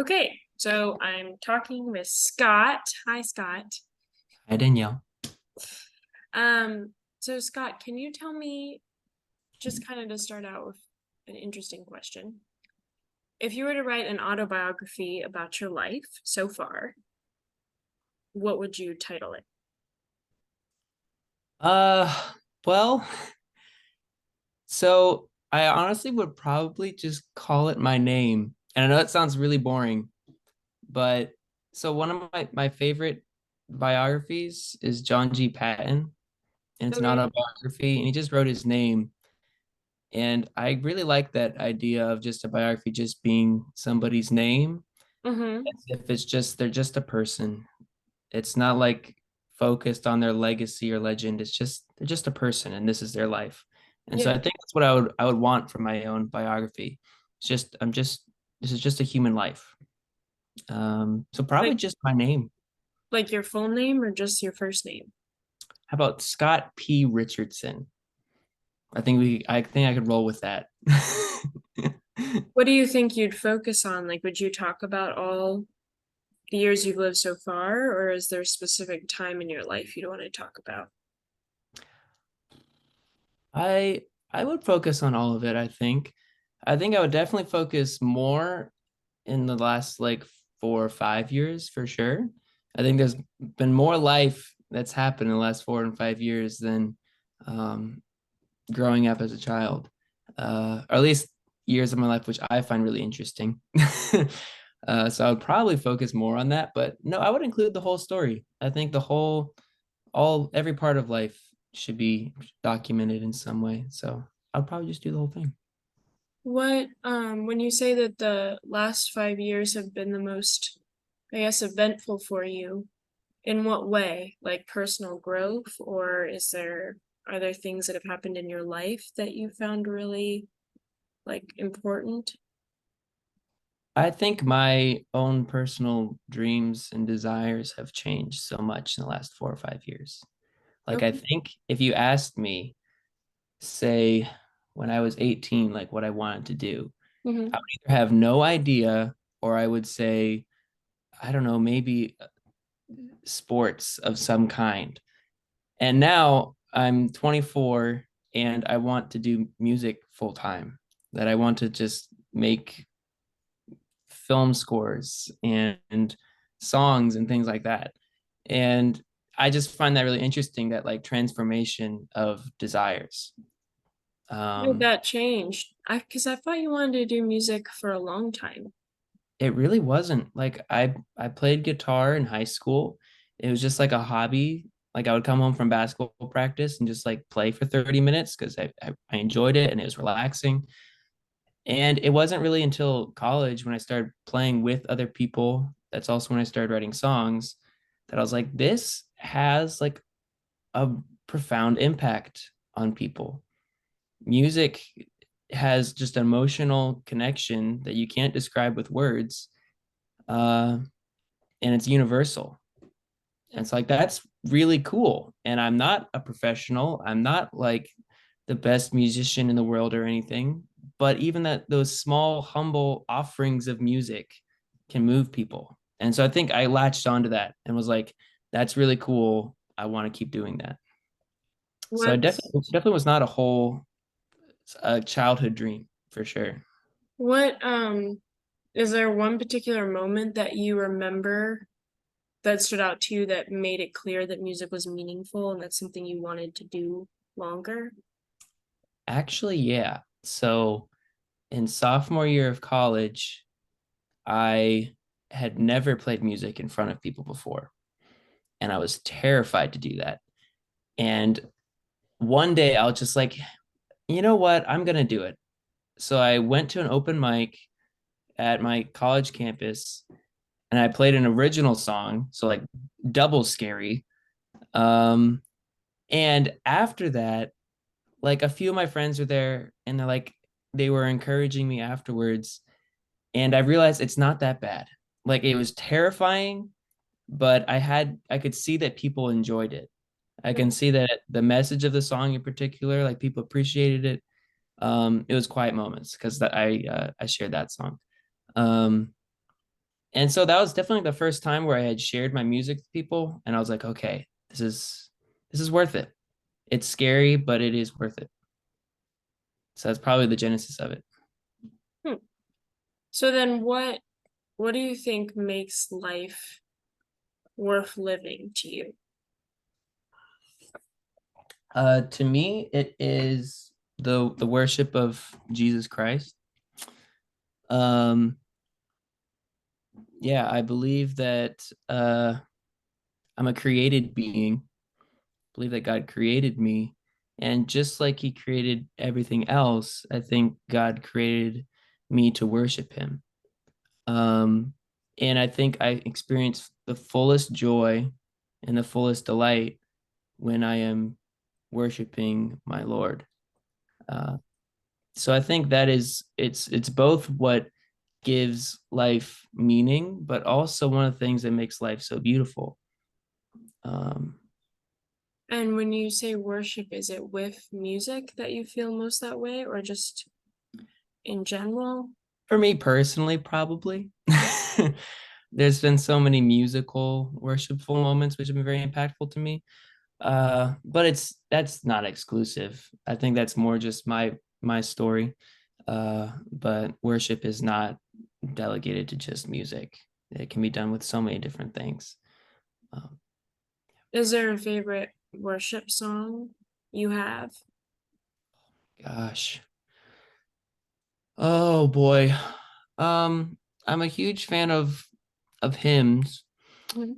Okay, so I'm talking with Scott. Hi, Scott. Hi, Danielle. So Scott, can you tell me, just kind of to start out with an interesting question. If you were to write an autobiography about your life so far, what would you title it? Uh, well, so I honestly would probably just call it my name. And I know it sounds really boring, but so one of my favorite biographies is John G. Patton, and it's an Okay. autobiography, and he just wrote his name. And I really like that idea of just a biography just being somebody's name, Mm-hmm. as if it's just they're just a person. It's not like focused on their legacy or legend. It's just they're just a person and this is their life. And so I Yeah. think that's what I would want from my own biography. It's just this is just a human life. So probably Like just my name. like your full name or just your first name? How about Scott P. Richardson? I think I could roll with that. What do you think you'd focus on? Like, would you talk about all the years you've lived so far, or is there a specific time in your life you'd want to talk about? I would focus on all of it, I think. I think I would definitely focus more in the last like 4 or 5 years for sure. I think there's been more life that's happened in the last 4 and 5 years than um, growing up as a child, or at least years of my life, which I find really interesting. So I would probably focus more on that, but no, I would include the whole story. I think every part of life should be documented in some way. So I'd probably just do the whole thing. When you say that the last 5 years have been the most, I guess, eventful for you, in what way? Like personal growth, or are there things that have happened in your life that you found really like important? I think my own personal dreams and desires have changed so much in the last 4 or 5 years. Like, I Okay. think if you asked me, say, when I was 18, like what I wanted to do, Hmm. I would either have no idea or I would say, I don't know, maybe sports of some kind. And now I'm 24 and I want to do music full time, that I want to just make film scores and songs and things like that. And I just find that really interesting, that like transformation of desires. How did Um, that change? Because I thought you wanted to do music for a long time. it really wasn't like I played guitar in high school. It was just like a hobby. Like I would come home from basketball practice and just like play for 30 minutes because I enjoyed it and it was relaxing. And it wasn't really until college when I started playing with other people, that's also when I started writing songs, that I was like, this has like a profound impact on people. Music has just an emotional connection that you can't describe with words, uh, and it's universal. And it's like, that's really cool. And I'm not a professional, I'm not like the best musician in the world or anything, but even that those small humble offerings of music can move people. And so I think I latched onto that and was like, that's really cool, I want to keep doing that. So I What's definitely was not a whole childhood dream for sure. what is there one particular moment that you remember that stood out to you that made it clear that music was meaningful and that's something you wanted to do longer? Actually, yeah. So in sophomore year of college, I had never played music in front of people before, and I was terrified to do that. And one day I was just like, you know what? I'm gonna do it. So I went to an open mic at my college campus and I played an original song, so like double scary. Um, and after that, like a few of my friends were there and they were encouraging me afterwards. And I realized it's not that bad. Like it was terrifying, but I could see that people enjoyed it. I can see that the message of the song in particular, like people appreciated it. It was Quiet Moments because I shared that song. Um, And so that was definitely the first time where I had shared my music with people, and I was like, okay, this is worth it. It's scary, but it is worth it. So that's probably the genesis of it. Hmm. So then what do you think makes life worth living to you? To me, it is the worship of Jesus Christ. Um, yeah, I believe that I'm a created being. I believe that God created me, and just like He created everything else, I think God created me to worship Him. Um, and I think I experience the fullest joy and the fullest delight when I am worshiping my Lord. Uh, so I think that is it's both what gives life meaning, but also one of the things that makes life so beautiful. Um, And when you say worship, is it with music that you feel most that way, or just in general? for me personally, probably. There's been so many musical worshipful moments which have been very impactful to me. But that's not exclusive. I think that's more just my story. But worship is not delegated to just music. It can be done with so many different things. Um, Is there a favorite worship song you have? gosh. Oh boy. Um, I'm a huge fan of hymns. Mhm.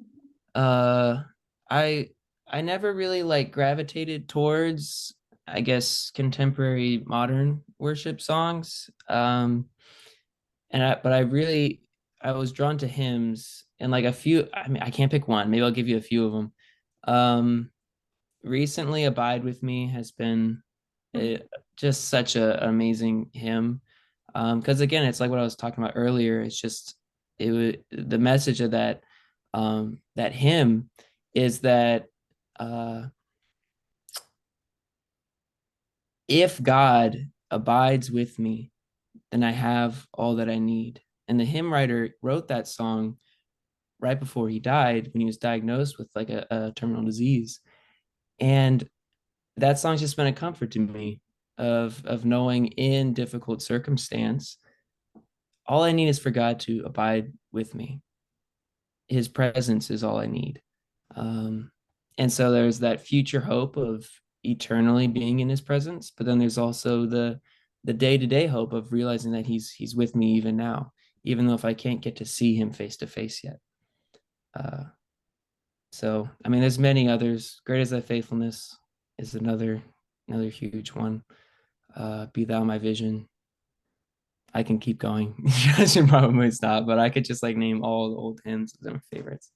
Uh, I I never really like gravitated towards, I guess, contemporary modern worship songs. But I really I was drawn to hymns and like a few. I mean, I can't pick one. Maybe I'll give you a few of them. Um, Recently, "Abide with Me" has been Mhm. a, just such an amazing hymn. Because again, it's like what I was talking about earlier. It's just it was the message of that hymn is that uh, if God abides with me, then I have all that I need. And the hymn writer wrote that song right before he died when he was diagnosed with like a terminal disease. And that song's just been a comfort to me of knowing in difficult circumstance, all I need is for God to abide with me. His presence is all I need. Um, and so there's that future hope of eternally being in his presence, but then there's also the day-to-day hope of realizing that he's with me even now, even though if I can't get to see him face to face yet. Uh, so I mean, there's many others. Great is thy faithfulness is another huge one. Be thou my vision. I can keep going. I should probably stop, but I could just like name all the old hymns that are my favorites.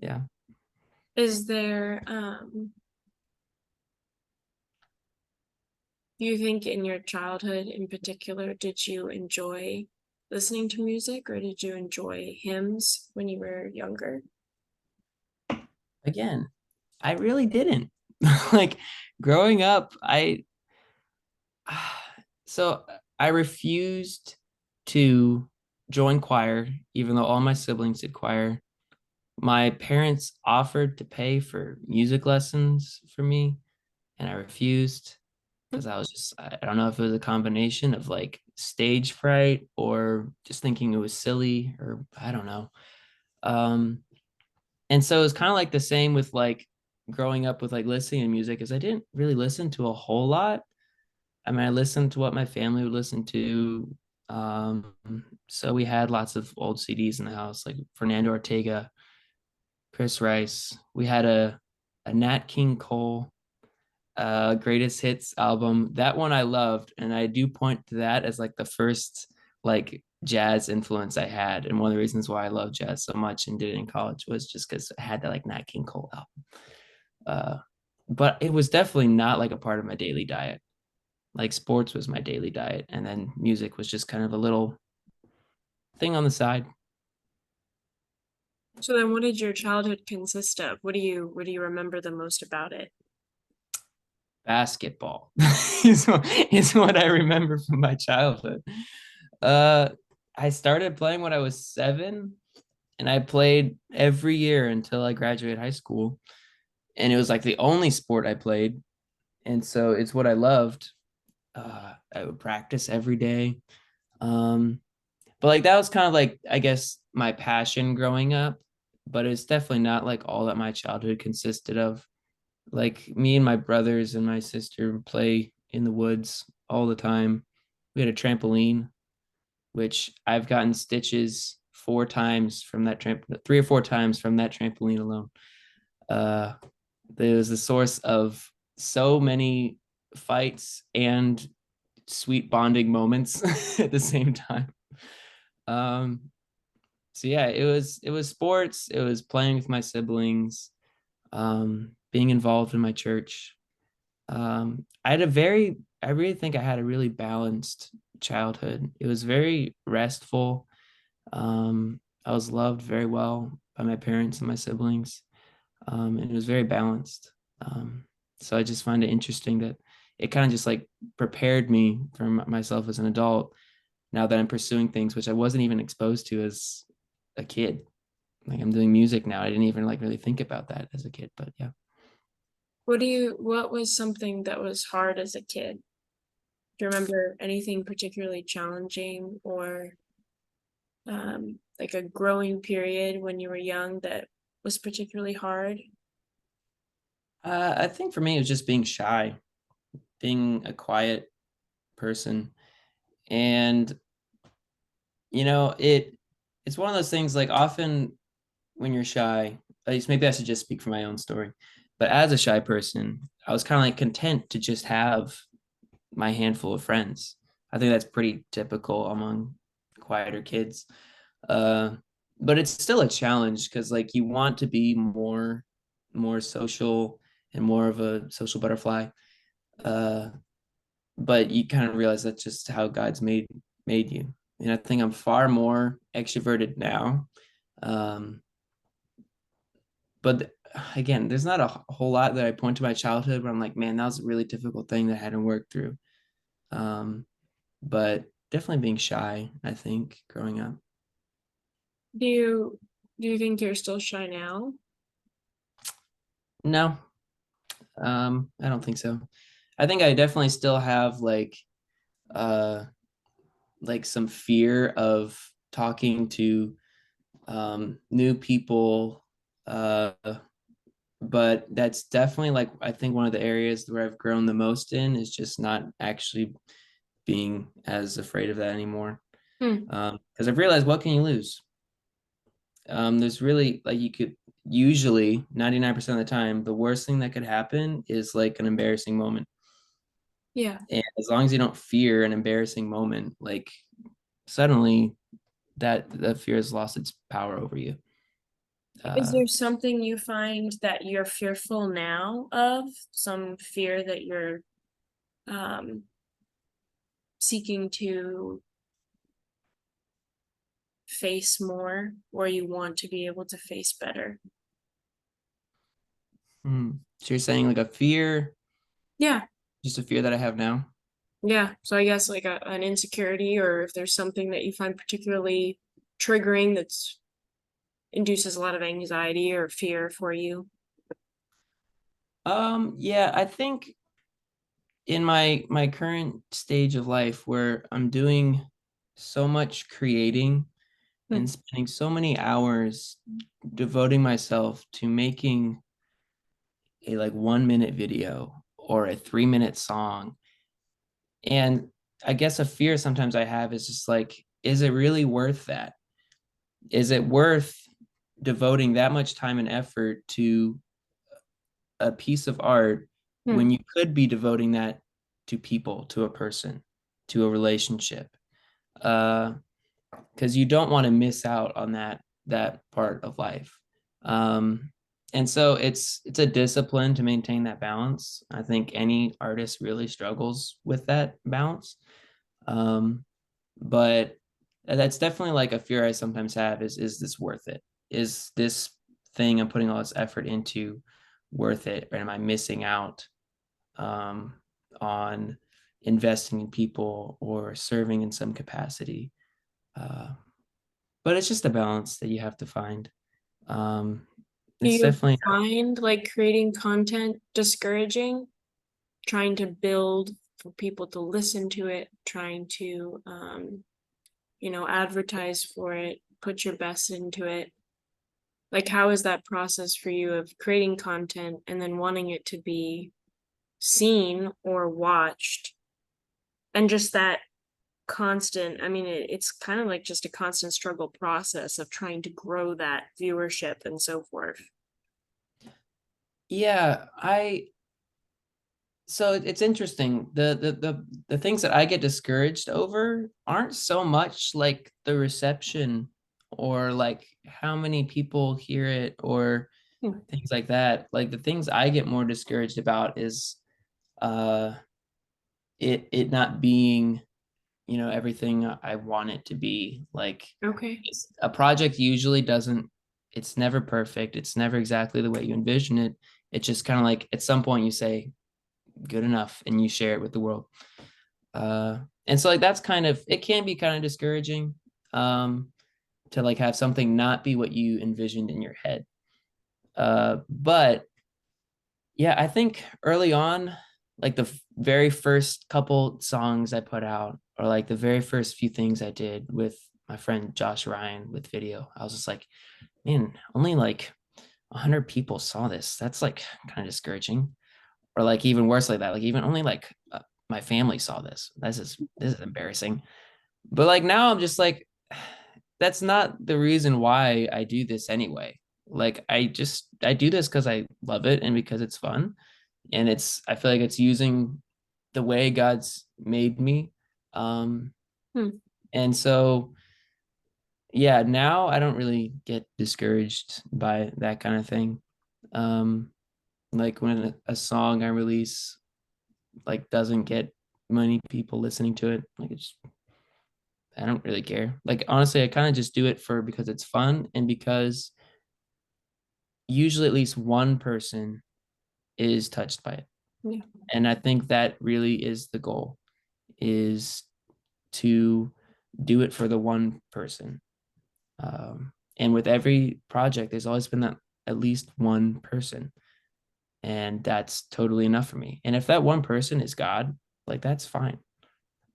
Yeah. Is there, do you think in your childhood in particular, did you enjoy listening to music or did you enjoy hymns when you were younger? Again, I really didn't. Like growing up, I so I refused to join choir, even though all my siblings did choir. My parents offered to pay for music lessons for me, and I refused because I was just, I don't know if it was a combination of like stage fright or just thinking it was silly or I don't know. Um, and so it's kind of like the same with like growing up with like listening to music, is I didn't really listen to a whole lot. I mean, I listened to what my family would listen to. Um, so we had lots of old CDs in the house, like Fernando Ortega, Chris Rice. We had a Nat King Cole greatest hits album. That one I loved, and I do point to that as like the first like jazz influence I had, and one of the reasons why I love jazz so much and did it in college was just because I had that like Nat King Cole album. uh but it was definitely not like a part of my daily diet. Like sports was my daily diet, and then music was just kind of a little thing on the side. So then what did your childhood consist of? What do you remember the most about it? Basketball is what I remember from my childhood. uh I started playing when I was 7. and I played every year until I graduated high school. And it was like the only sport I played. And so it's what I loved. I would practice every day. Um, but like that was kind of like, I guess, my passion growing up, but it's definitely not like all that my childhood consisted of. Like me and my brothers and my sister would play in the woods all the time. We had a trampoline, which I've gotten stitches 4 times from that 3 or 4 times from that trampoline alone. Uh, it was the source of so many fights and sweet bonding moments at the same time. Um, so yeah, it was sports, it was playing with my siblings, being involved in my church. I really think I had a really balanced childhood. It was very restful. I was loved very well by my parents and my siblings, and it was very balanced. So I just find it interesting that it kind of just like prepared me for myself as an adult now that I'm pursuing things which I wasn't even exposed to as a kid. Like I'm doing music now. I didn't even like really think about that as a kid, but yeah. What was something that was hard as a kid? Do you remember anything particularly challenging or like a growing period when you were young that was particularly hard? I think for me, it was just being shy, being a quiet person. And, it's one of those things like often when you're shy, at least maybe I should just speak for my own story. But as a shy person, I was kind of like content to just have my handful of friends. I think that's pretty typical among quieter kids. Uh, but it's still a challenge because like you want to be more social and more of a social butterfly. Uh, but you kind of realize that's just how God's made you. And I think I'm far more extroverted now. Um, but again, there's not a whole lot that I point to my childhood where I'm like, man, that was a really difficult thing that I hadn't worked through. Um, but definitely being shy, I think, growing up. Do you do you think you're still shy now? No, I don't think so. I think I definitely still have uh like some fear of talking to new people. Uh but that's definitely like I think one of the areas where I've grown the most in is just not actually being as afraid of that anymore. Hmm. Because I've realized what can you lose? There's really like you could usually 99% of the time, the worst thing that could happen is like an embarrassing moment. Yeah. And as long as you don't fear an embarrassing moment, like suddenly that fear has lost its power over you. Is Uh, there something you find that you're fearful now of? Some fear that you're um seeking to face more, or you want to be able to face better? so you're saying like a fear, Yeah. just a fear that I have now? Yeah. So I guess like an insecurity, or if there's something that you find particularly triggering that's induces a lot of anxiety or fear for you. Yeah, I think in my current stage of life where I'm doing so much creating Hmm. and spending so many hours devoting myself to making a like 1 minute video or a 3 minute song. And I guess a fear sometimes I have is just like, is it really worth that? Is it worth devoting that much time and effort to a piece of art when Hmm. you could be devoting that to people, to a person, to a relationship? Because you don't want to miss out on that part of life. Um, and so it's a discipline to maintain that balance. I think any artist really struggles with that balance. Um, but that's definitely like a fear I sometimes have is this worth it? Is this thing I'm putting all this effort into worth it? Or am I missing out um, on investing in people or serving in some capacity? Uh, but it's just a balance that you have to find. Um, Do it's you definitely find like creating content discouraging? Trying to build for people to listen to it, trying to advertise for it, put your best into it. Like how is that process for you of creating content and then wanting it to be seen or watched? And just that constant, I mean, it's kind of like just a constant struggle process of trying to grow that viewership and so forth. yeah. I So it's interesting. The things that I get discouraged over aren't so much like the reception or like how many people hear it or Hmm. things like that. Like the things I get more discouraged about is uh it not being, everything I want it to be. Like Okay. a project usually doesn't, it's never perfect. It's never exactly the way you envision it. It's just kind of like at some point you say good enough and you share it with the world. And so like that's kind of, it can be kind of discouraging to like have something not be what you envisioned in your head. But yeah, I think early on, like the very first couple songs I put out, or like the very first few things I did with my friend Josh Ryan with video, I was just like, man, only like 100 people saw this. That's like kind of discouraging. Or like even worse like that, like even only like my family saw this. This is embarrassing. But like now I'm just like, that's not the reason why I do this anyway. Like I do this because I love it and because it's fun, and I feel like it's using the way God's made me. Um, Hmm. and so yeah, now I don't really get discouraged by that kind of thing. Um, like when a song I release like doesn't get many people listening to it, like it's I don't really care. Like honestly, I kind of just do it for because it's fun and because usually at least one person is touched by it. Yeah. And I think that really is the goal, is to do it for the one person. And with every project, there's always been that at least one person. And that's totally enough for me. And if that one person is God, like that's fine.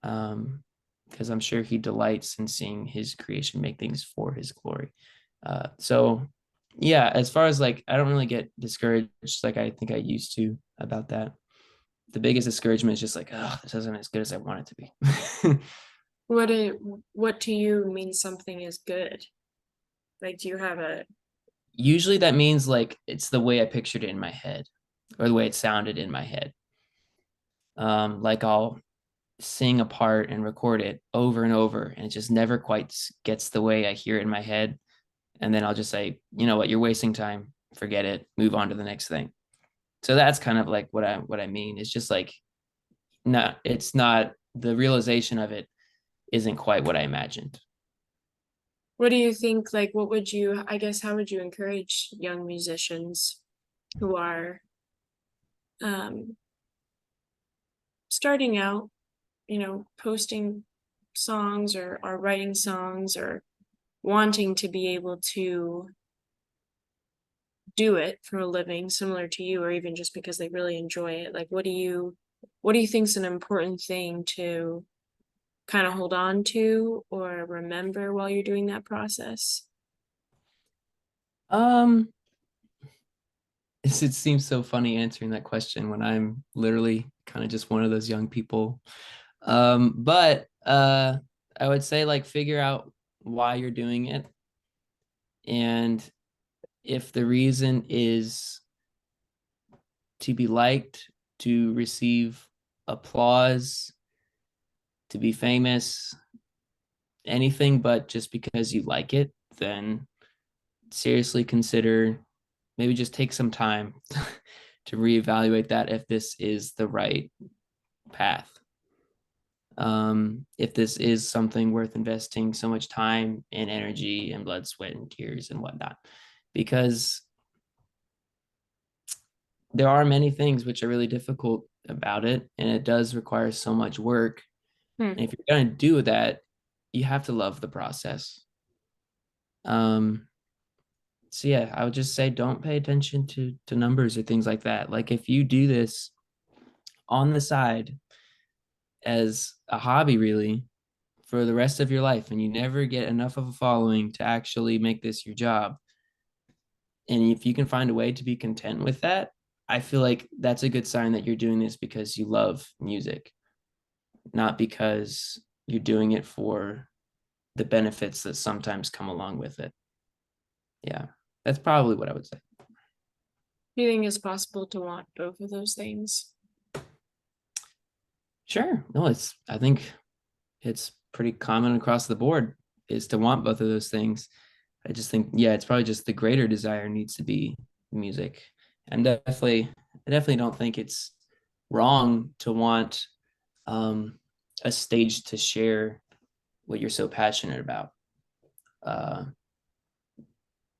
Because I'm sure he delights in seeing his creation make things for his glory. So yeah, as far as like, I don't really get discouraged like I think I used to about that. The biggest discouragement is just like, oh, this isn't as good as I want it to be. What it what to you means something is good? Like do you have a Usually that means like it's the way I pictured it in my head or the way it sounded in my head. Like I'll sing a part and record it over and over, and it just never quite gets the way I hear it in my head. And then I'll just say, you know what, you're wasting time. Forget it. Move on to the next thing. So that's kind of like what I mean. It's just like not it's not the realization of it isn't quite what I imagined. what do you think, like what would you, I guess, how would you encourage young musicians who are um starting out, posting songs or are writing songs or wanting to be able to do it for a living similar to you or even just because they really enjoy it? Like what do you think is an important thing to kind of hold on to or remember while you're doing that process? Um, it seems so funny answering that question when I'm literally kind of just one of those young people. But I would say like figure out why you're doing it, and if the reason is to be liked, to receive applause, to be famous, anything but just because you like it, then seriously consider, maybe just take some time to reevaluate that if this is the right path. If this is something worth investing so much time and energy and blood, sweat, and tears and whatnot. Because there are many things which are really difficult about it, and it does require so much work. Hmm. And if you're going to do that, you have to love the process. Um, so yeah, I would just say don't pay attention to numbers or things like that. Like if you do this on the side as a hobby, really, for the rest of your life, and you never get enough of a following to actually make this your job, and if you can find a way to be content with that, I feel like that's a good sign that you're doing this because you love music, not because you're doing it for the benefits that sometimes come along with it. Yeah, that's probably what I would say. Do you think it's possible to want both of those things? Sure. No, I think it's pretty common across the board is to want both of those things. I just think, yeah, it's probably just the greater desire needs to be music. I'm definitely, I definitely don't think it's wrong to want um, a stage to share what you're so passionate about. Uh,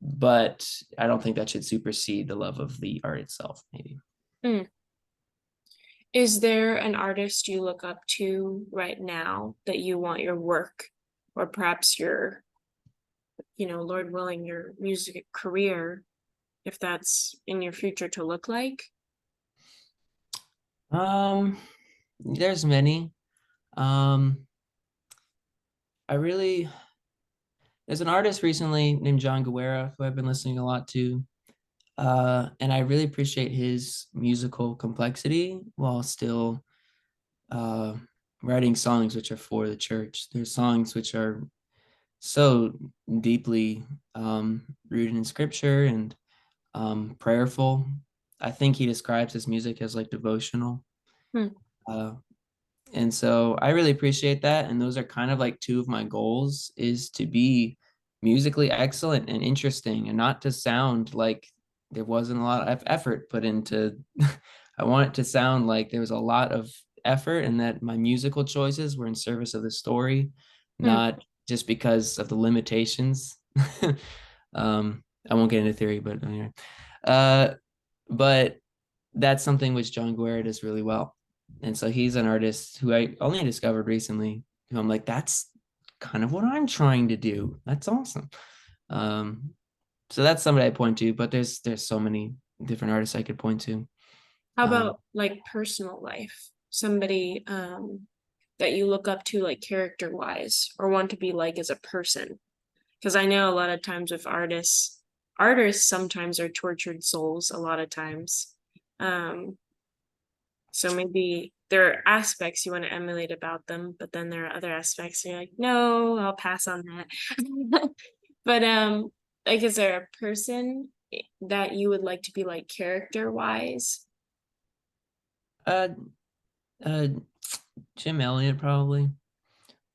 but I don't think that should supersede the love of the art itself, maybe. Mm. Is there an artist you look up to right now that you want your work, or perhaps your, Lord willing, your music career, if that's in your future, to look like? Um, there's many. Um, I really, there's an artist recently named John Guerra who I've been listening a lot to. And I really appreciate his musical complexity while still uh, writing songs which are for the church. There's songs which are so deeply rooted in scripture and prayerful. I think he describes his music as like devotional. Hmm. Uh, and so I really appreciate that. And those are kind of like two of my goals is to be musically excellent and interesting and not to sound like there wasn't a lot of effort put into I want it to sound like there was a lot of effort and that my musical choices were in service of the story, Hmm. not just because of the limitations. I won't get into theory, but anyway. Uh, but that's something which John Guerra does really well. And so he's an artist who I only discovered recently, who I'm like, that's kind of what I'm trying to do. That's awesome. Um, so that's somebody I point to, but there's so many different artists I could point to. How Um, about like personal life? Somebody that you look up to like character wise or want to be like as a person? Because I know a lot of times with artists sometimes are tortured souls a lot of times. Um, so maybe there are aspects you want to emulate about them, but then there are other aspects you're like, no, I'll pass on that. But like is there a person that you would like to be like character wise? uh, uh, Jim Elliott probably.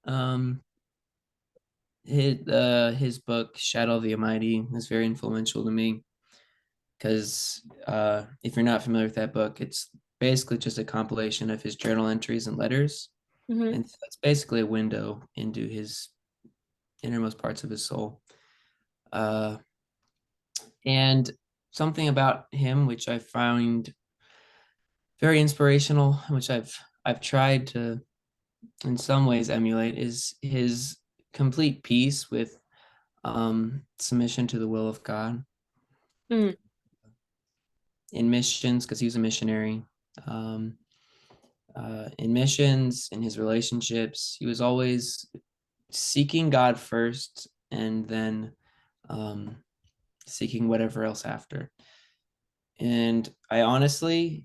Um, his book Shadow of the Almighty is very influential to me because if you're not familiar with that book, it's basically just a compilation of his journal entries and letters, Mm-hmm. and so it's basically a window into his innermost parts of his soul. Uh, and something about him which I found very inspirational, which I've tried to in some ways emulate, is his complete peace with submission to the will of God Mm, in missions because he was a missionary. Um, in missions, in his relationships, he was always seeking God first and then um, seeking whatever else after. And I honestly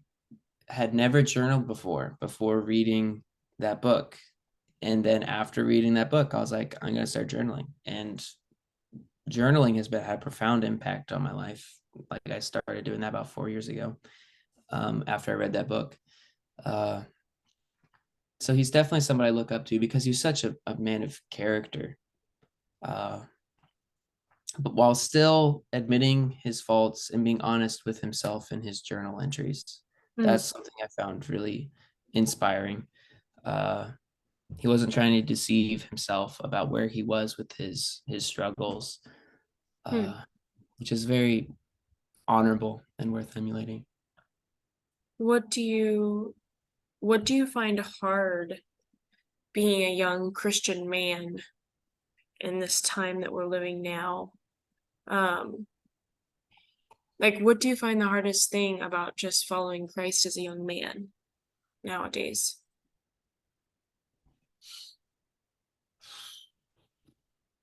had never journaled before reading that book. And then after reading that book, I was like, I'm going to start journaling. And journaling has had profound impact on my life. Like I started doing that about 4 years ago after I read that book. Uh, so he's definitely somebody I look up to because he's such a man of character. Uh, but while still admitting his faults and being honest with himself in his journal entries, mm, that's something I found really inspiring. Uh, he wasn't trying to deceive himself about where he was with his struggles, mm. uh, which is very honorable and worth emulating. What do you what do you find hard being a young Christian man in this time that we're living now. Um, like, what do you find the hardest thing about just following Christ as a young man nowadays?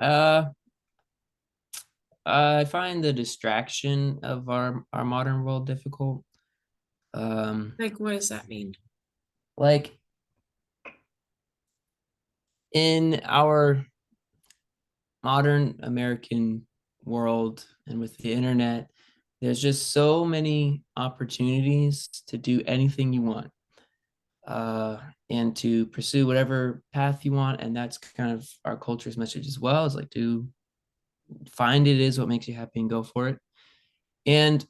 Uh, I find the distraction of our modern world difficult. Um, Like, what does that mean? like in our modern American world and with the internet, there's just so many opportunities to do anything you want, uh, and to pursue whatever path you want. And that's kind of our culture's message as well, is like to find it is what makes you happy and go for it. And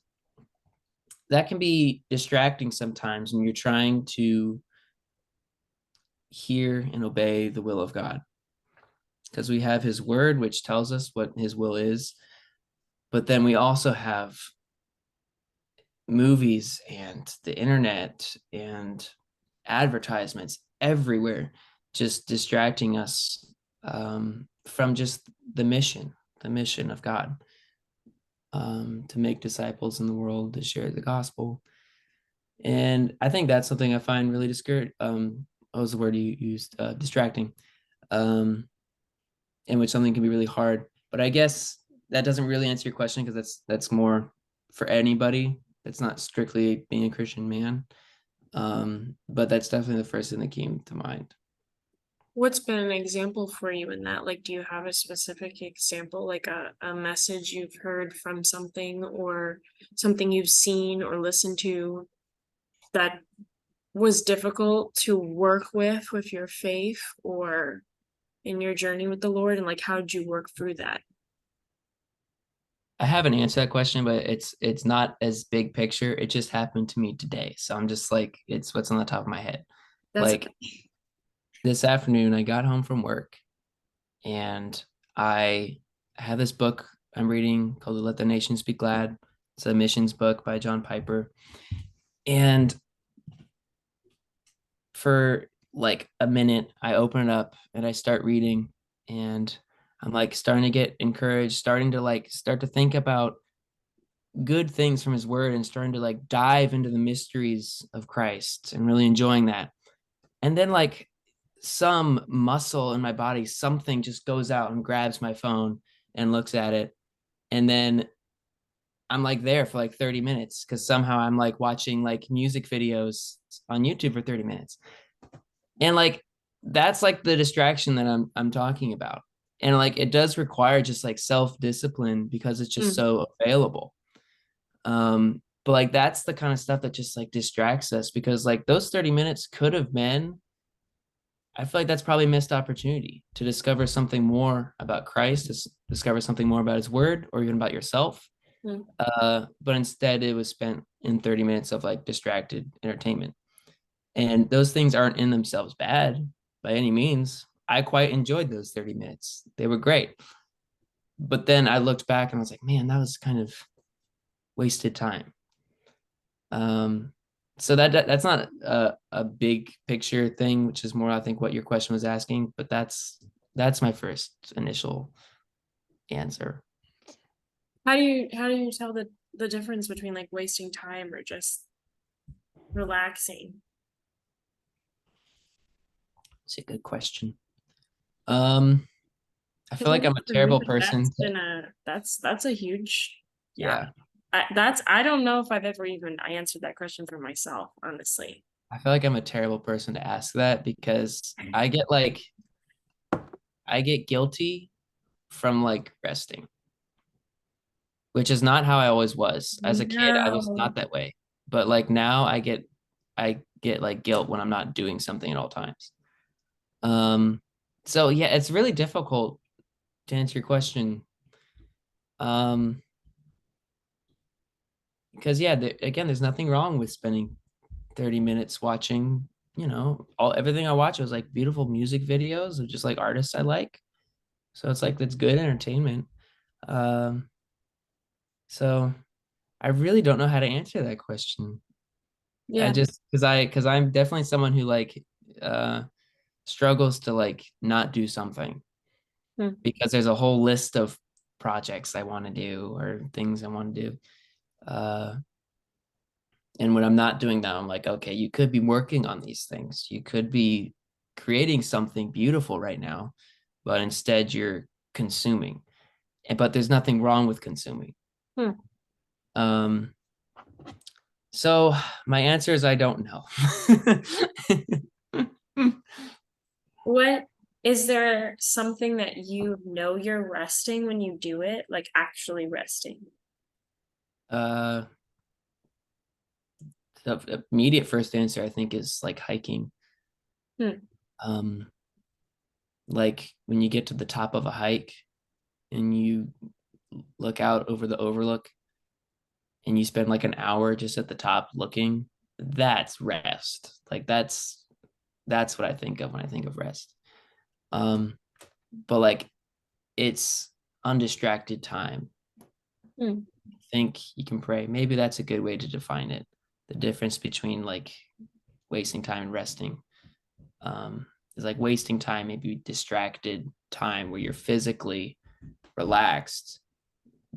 that can be distracting sometimes when you're trying to hear and obey the will of God. Because we have his word, which tells us what his will is. But then we also have movies and the internet and advertisements everywhere, just distracting us, from just the mission of God, to make disciples in the world, to share the gospel. And I think that's something I find really discouraging. What was the word you used? Distracting. Um, in which something can be really hard. But I guess that doesn't really answer your question, because that's more for anybody. It's not strictly being a Christian man. But that's definitely the first thing that came to mind. What's been an example for you in that? Like, do you have a specific example, like a message you've heard from something or something you've seen or listened to that was difficult to work with your faith or in your journey with the Lord? And like, how did you work through that? I haven't answered that question, but it's not as big picture. It just happened to me today. So I'm just like, it's what's on the top of my head. That's Like this afternoon, I got home from work and I have this book I'm reading called Let the Nations Be Glad. It's a missions book by John Piper. And for like a minute, I open it up and I start reading, and I'm like starting to get encouraged, starting to like start to think about good things from his word and starting to like dive into the mysteries of Christ and really enjoying that. And then like some muscle in my body, something just goes out and grabs my phone and looks at it. And then I'm like there for like 30 minutes because somehow I'm like watching like music videos on YouTube for 30 minutes. And like that's like the distraction that I'm talking about. And like it does require just like self-discipline because it's just Mm, so available. But like that's the kind of stuff that just like distracts us, because like those 30 minutes could have been, I feel like that's probably missed opportunity to discover something more about Christ, to discover something more about his word or even about yourself. mm. But instead it was spent in 30 minutes of like distracted entertainment. And those things aren't in themselves bad by any means. I quite enjoyed those 30 minutes. They were great. But then I looked back and I was like, man, that was kind of wasted time. Um, so that's not a big picture thing, which is more, I think, what your question was asking, but that's my first initial answer. How do you tell the difference between like wasting time or just relaxing? It's a good question. Um, I Because feel I like think I'm a for me, terrible like, that's person to, been that's a huge, yeah. yeah. I don't know if I've ever even answered that question for myself, honestly. I feel like I'm a terrible person to ask that, because I get guilty from like resting, which is not how I always was. As a kid, I was No. not that way. But like now I get like guilt when I'm not doing something at all times. Um, so yeah, it's really difficult to answer your question. Um, because yeah, again, there's nothing wrong with spending 30 minutes watching, all everything I watch was like beautiful music videos of just like artists I like. So it's like that's good entertainment. Um, so I really don't know how to answer that question. I Yeah. just because I'm definitely someone who like uh struggles to like not do something. Hmm. because there's a whole list of projects I want to do or things I want to do. Uh, and when I'm not doing that, I'm like, okay, you could be working on these things. You could be creating something beautiful right now, but instead you're consuming. But there's nothing wrong with consuming. Hmm. Um, so my answer is I don't know. What is there something that you know you're resting when you do it, like actually resting? uh, the immediate first answer I think is like hiking. Hmm. Um, like when you get to the top of a hike and you look out over the overlook and you spend like an hour just at the top looking, that's rest. Like that's what I think of when I think of rest. Um, but like it's undistracted time. Hmm. I think you can pray. Maybe that's a good way to define it. The difference between like wasting time and resting. Is like wasting time, maybe distracted time where you're physically relaxed,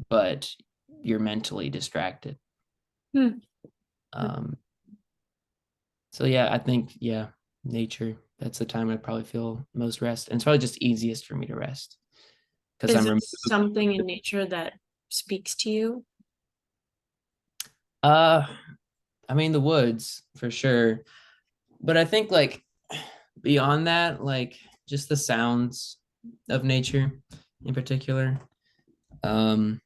but you're mentally distracted. Hmm. Um, so yeah, I think yeah, nature. That's the time I probably feel most rest, and it's probably just easiest for me to rest because Is I'm it removed. something in nature that speaks to you? Uh, I mean the woods for sure, but I think like beyond that, like just the sounds of nature in particular. Um,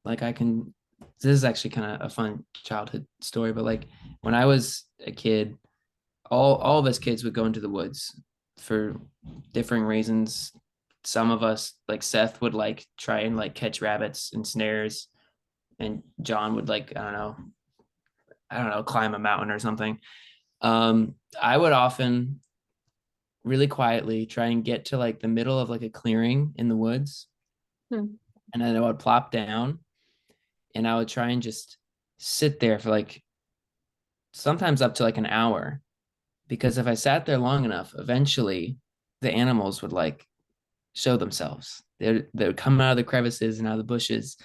like I can. This is actually kind of a fun childhood story, but like when I was a kid, all of us kids would go into the woods for differing reasons. Some of us, like Seth, would like try and like catch rabbits and snares, and John would like I don't know, climb a mountain or something. I would often really quietly try and get to like the middle of like a clearing in the woods, Hmm. and then I would plop down and I would try and just sit there for like sometimes up to like an hour because if I sat there long enough, eventually the animals would like show themselves. They would come out of the crevices and out of the bushes,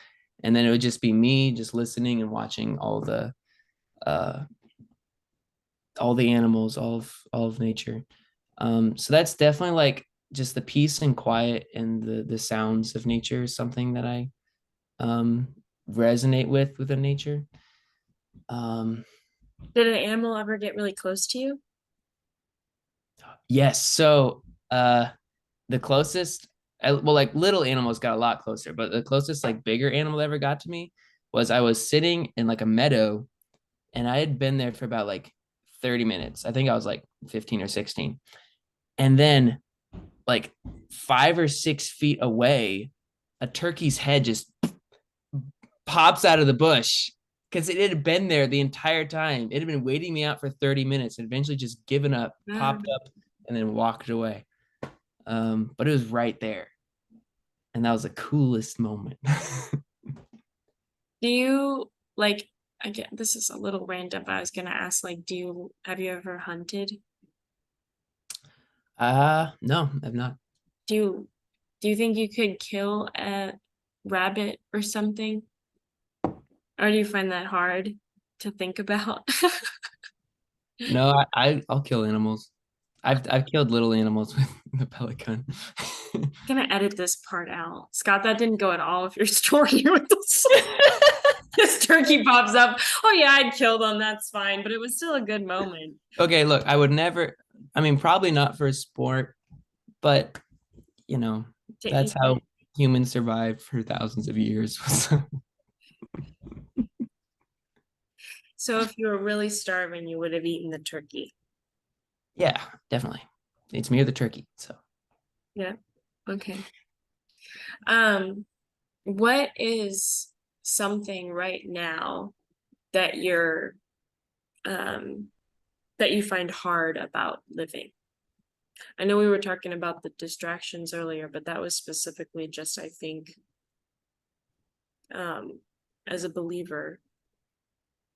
and then it would just be me just listening and watching uh, all the animals, all of nature. So that's definitely like just the peace and quiet and the sounds of nature is something that I um, resonate with within nature. Um, Did an animal ever get really close to you? yes, so the closest well like little animals got a lot closer, but the closest like bigger animal ever got to me was I was sitting in like a meadow and I had been there for about like 30 minutes. I think I was like 15 or 16. And then like 5 or 6 feet away, a turkey's head just pops out of the bush because it had been there the entire time. It had been waiting me out for 30 minutes and eventually just given up, Wow. popped up, and then walked away. But it was right there. And that was the coolest moment. Do you like, again, this is a little random, but I was gonna ask, like, have you ever hunted? No, I've not. Do you do you think you could kill a rabbit or something? Or do you find that hard to think about? No, I'll kill animals. I've killed little animals with the pellet gun. Gonna edit this part out. Scott, that didn't go at all with your story with this. This turkey pops up. Oh yeah, I'd kill them. That's fine. But it was still a good moment. Okay, look, I would never, I mean, probably not for a sport, but you know, To that's eat how it. humans survived for thousands of years. So if you were really starving, you would have eaten the turkey. Yeah, definitely. It's me or the turkey. So Yeah. Okay. Um, what is something right now that um you find hard about living? I know we were talking about the distractions earlier, but that was specifically just, I think, um, as a believer.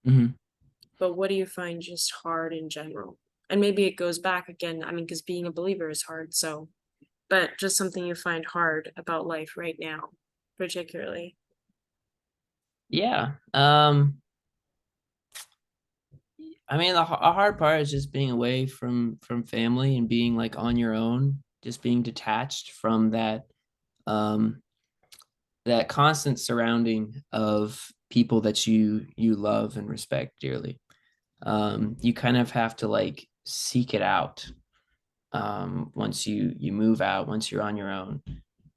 mhm. But what do you find just hard in general? And maybe it goes back again. I mean, because being a believer is hard. So, but just something you find hard about life right now, particularly. Yeah. I mean, a hard part is just being away from family and being like on your own, just being detached from um that constant surrounding of people that you love and respect dearly. You kind of have to like seek it out once you move out, once you're on your own.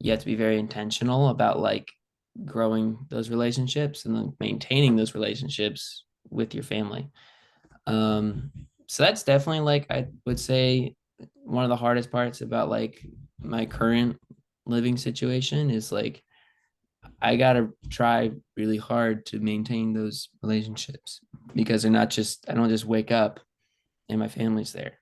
You have to be very intentional about like growing those relationships and then maintaining those relationships with your family. So that's definitely like I would say one of the hardest parts about like my current living situation is like I gotta try really hard to maintain those relationships because they're not just I don't just wake up and my family's there,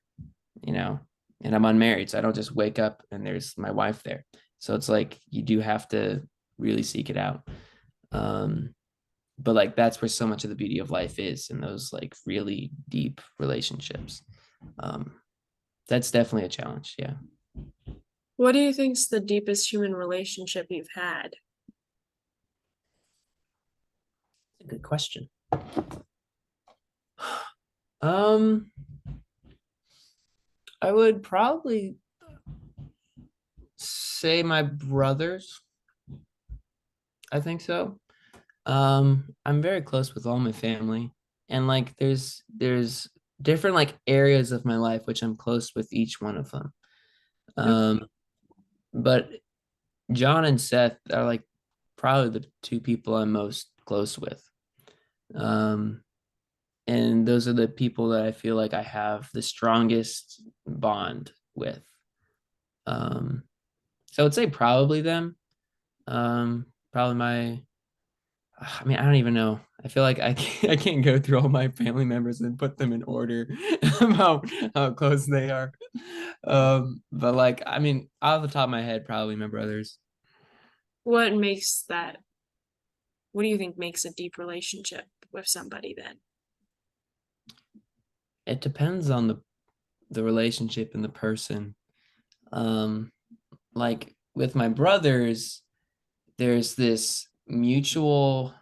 you know, and I'm unmarried, so I don't just wake up and there's my wife there. So it's like you do have to really seek it out. Um, but like that's where so much of the beauty of life is in those like really deep relationships. Um, that's definitely a challenge. Yeah. What do you think's the deepest human relationship you've had? Good question. Um, I would probably say my brothers. I think so. I'm very close with all my family, and like there's different like areas of my life which I'm close with each one of them. Um, but John and Seth are like probably the two people I'm most close with. Um, and those are the people that I feel like I have the strongest bond with. Um, so I would say probably them. Probably my I mean, I don't even know. I feel like I can't go through all my family members and put them in order of how close they are. But like, I mean, off the top of my head, probably my brothers. What makes that what do you think makes a deep relationship with somebody then? It depends on the relationship and the person. Um, like with my brothers, there's this mutual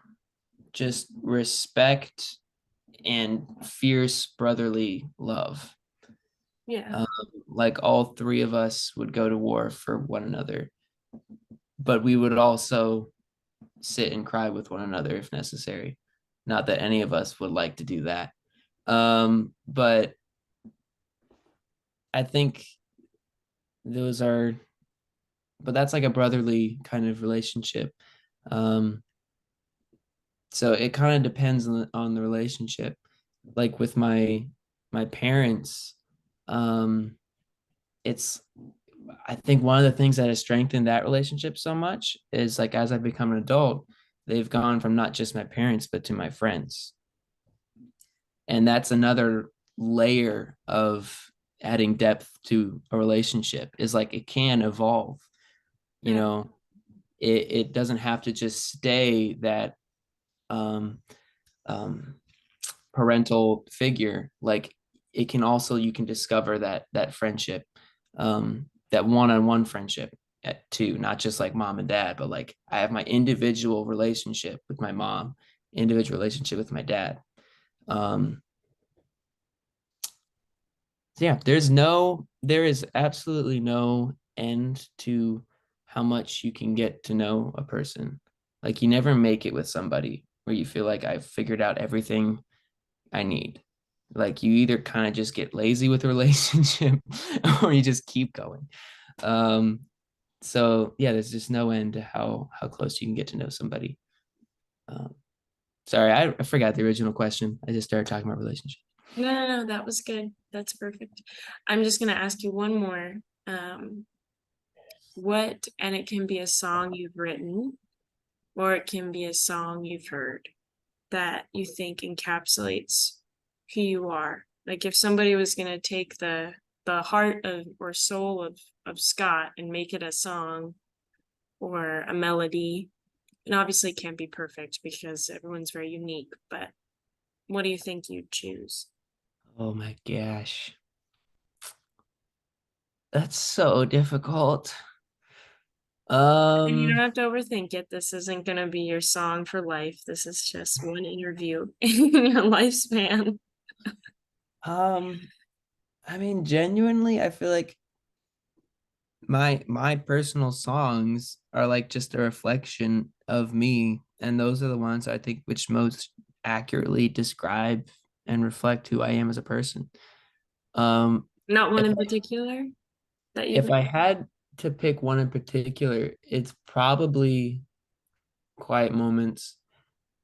just respect and fierce brotherly love. Yeah. Um, like all three of us would go to war for one another, but we would also sit and cry with one another if necessary. Not that any of us would like to do that. But I think those are, but that's like a brotherly kind of relationship. Um, so it kind of depends on the relationship. Like with my parents, um, it's I think one of the things that has strengthened that relationship so much is like as I've become an adult, they've gone from not just my parents but to my friends. And that's another layer of adding depth to a relationship is like it can evolve, you Yeah. know. It doesn't have to just stay that um um parental figure. Like it can also you can discover that friendship, that one-on-one friendship at two, not just like mom and dad, but like I have my individual relationship with my mom, individual relationship with my dad. um so yeah, there is absolutely no end to how much you can get to know a person. Like you never make it with somebody where you feel like I've figured out everything I need. Like you either kind of just get lazy with a relationship or you just keep going. Um, so yeah, there's just no end to how close you can get to know somebody. Um, sorry, I forgot the original question. I just started talking about relationships. No, no, no, that was good. That's perfect. I'm just gonna ask you one more. Um, and it can be a song you've written, or it can be a song you've heard that you think encapsulates who you are. Like if somebody was gonna take the heart of or soul of Scott and make it a song or a melody, and obviously it can't be perfect because everyone's very unique, but what do you think you'd choose? Oh my gosh. That's so difficult. And you don't Um, have to overthink it. This isn't gonna be your song for life. This is just one interview in your lifespan. um, I mean, genuinely, I feel like my personal songs are like just a reflection of me, and those are the ones I think which most accurately describe and reflect who I am as a person. Um, Not one if in particular that you if think. I had to pick one in particular, it's probably Quiet Moments.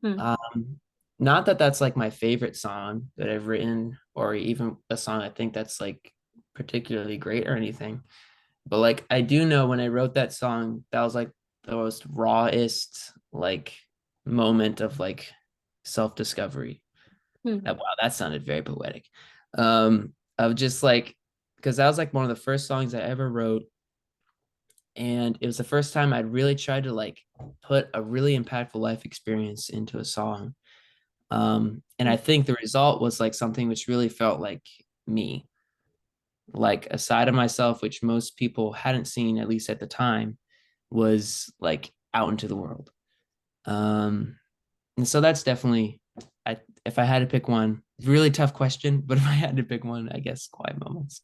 Hmm. Um, Not that that's like my favorite song that I've written, or even a song I think that's like particularly great or anything. But like I do know when I wrote that song, that was like the most rawest like moment of like self-discovery. Hmm. Wow, that sounded very poetic. Of just like because that was like one of the first songs I ever wrote, and it was the first time I'd really tried to like put a really impactful life experience into a song. And I think the result was like something which really felt like me, like a side of myself which most people hadn't seen, at least at the time, was like out into the world. Um, and so that's definitely, I if I had to pick one, really tough question, but if I had to pick one, I guess Quiet Moments.